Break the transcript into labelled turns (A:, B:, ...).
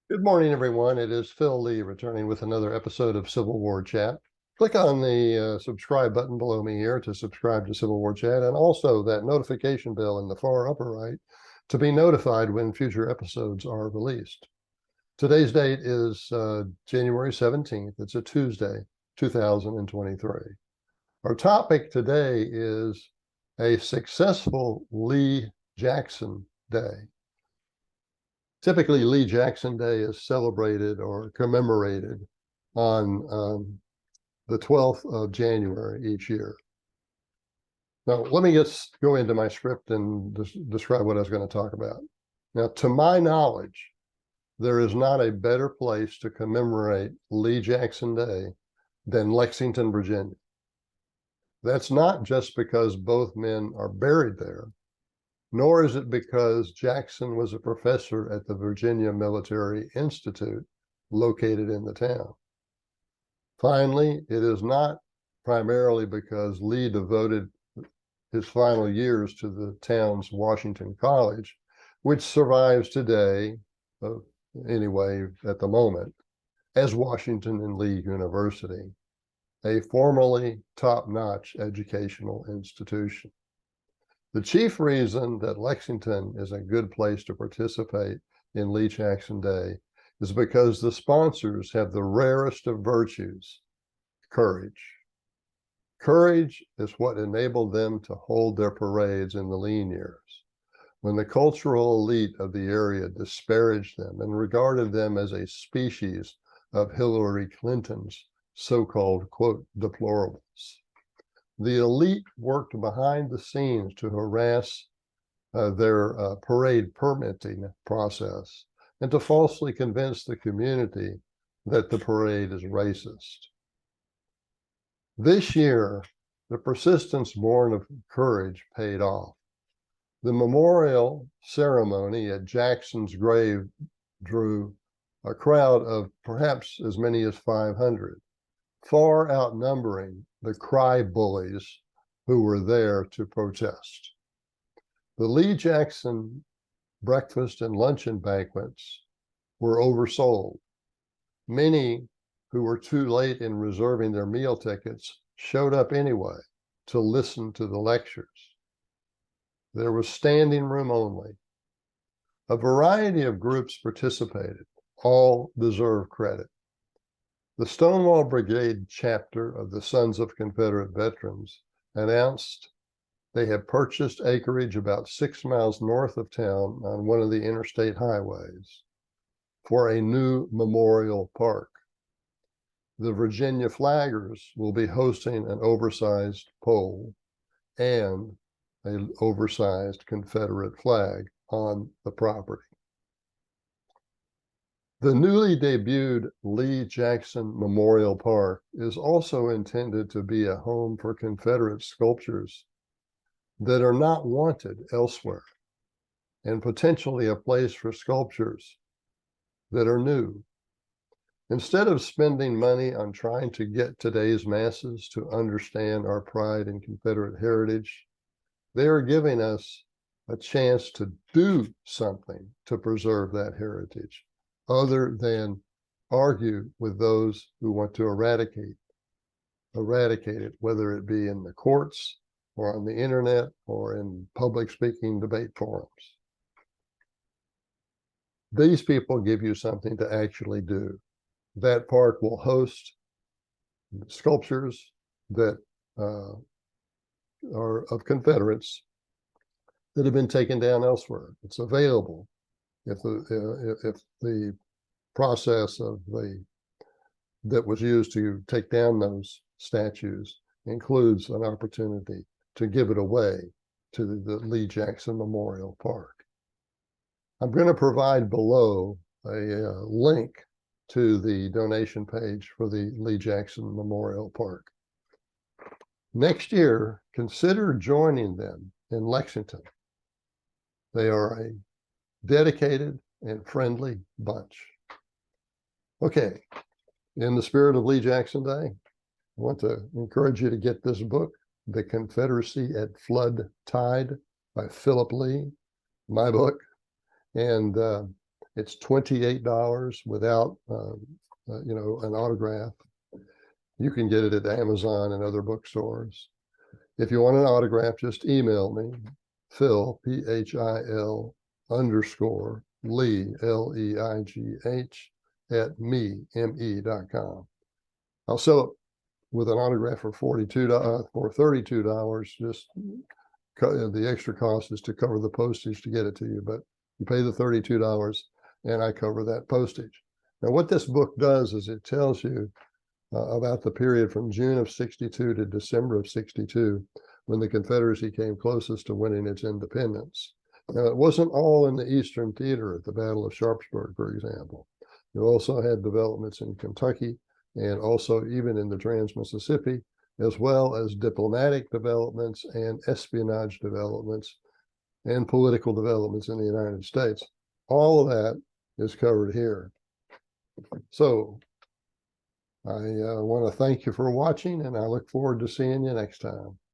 A: Good morning, everyone. It is Phil Lee returning with another episode of Civil War Chat. Click on the subscribe button below me here to subscribe to Civil War Chat, and also that notification bell in the far upper right to be notified when future episodes are released. Today's date is January 17th. It's a Tuesday, 2023. Our topic today is a successful Lee Jackson Day. Typically, Lee Jackson Day is celebrated or commemorated on the 12th of January each year. Now, let me just go into my script and describe what I was going to talk about. Now, to my knowledge, there is not a better place to commemorate Lee Jackson Day than Lexington, Virginia. That's not just because both men are buried there, nor is it because Jackson was a professor at the Virginia Military Institute located in the town. Finally, it is not primarily because Lee devoted his final years to the town's Washington College, which survives today, anyway, at the moment, as Washington and Lee University, a formerly top-notch educational institution. The chief reason that Lexington is a good place to participate in Lee Jackson Day is because the sponsors have the rarest of virtues, courage. Courage is what enabled them to hold their parades in the lean years, when the cultural elite of the area disparaged them and regarded them as a species of Hillary Clinton's so-called, quote, deplorables. The elite worked behind the scenes to harass their parade permitting process and to falsely convince the community that the parade is racist. This year, the persistence born of courage paid off. The memorial ceremony at Jackson's grave drew a crowd of perhaps as many as 500, far outnumbering the cry-bullies who were there to protest. The Lee Jackson breakfast and luncheon banquets were oversold. Many who were too late in reserving their meal tickets showed up anyway to listen to the lectures. There was standing room only. A variety of groups participated. All deserve credit. The Stonewall Brigade Chapter of the Sons of Confederate Veterans announced they have purchased acreage about 6 miles north of town on one of the interstate highways for a new memorial park. The Virginia Flaggers will be hosting an oversized pole and an oversized Confederate flag on the property. The newly debuted Lee Jackson Memorial Park is also intended to be a home for Confederate sculptures that are not wanted elsewhere, and potentially a place for sculptures that are new. Instead of spending money on trying to get today's masses to understand our pride in Confederate heritage, they are giving us a chance to do something to preserve that heritage, other than argue with those who want to eradicate it, whether it be in the courts or on the internet or in public speaking debate forums. These people give you something to actually do. That park will host sculptures that are of Confederates that have been taken down elsewhere. It's available if the process that was used to take down those statues includes an opportunity to give it away to the Lee Jackson Memorial Park. I'm going to provide below a link to the donation page for the Lee Jackson Memorial Park. Next year, consider joining them in Lexington. They are a dedicated and friendly bunch. Okay, in the spirit of Lee Jackson Day, I want to encourage you to get this book, The Confederacy at Flood Tide by Philip Lee, my book. And It's $28 without, an autograph. You can get it at Amazon and other bookstores. If you want an autograph, just email me, Phil, PHIL _Lee, LEIGH, at me.com. I'll sell it with an autograph for $32. Just the extra cost is to cover the postage to get it to you, but you pay the $32 and I cover that postage. Now, what this book does is it tells you about the period from June of 62 to December of 62, when the Confederacy came closest to winning its independence. Now, it wasn't all in the Eastern Theater at the Battle of Sharpsburg, for example. You also had developments in Kentucky and also even in the Trans-Mississippi, as well as diplomatic developments and espionage developments and political developments in the United States. All of that is covered here. So I want to thank you for watching, and I look forward to seeing you next time.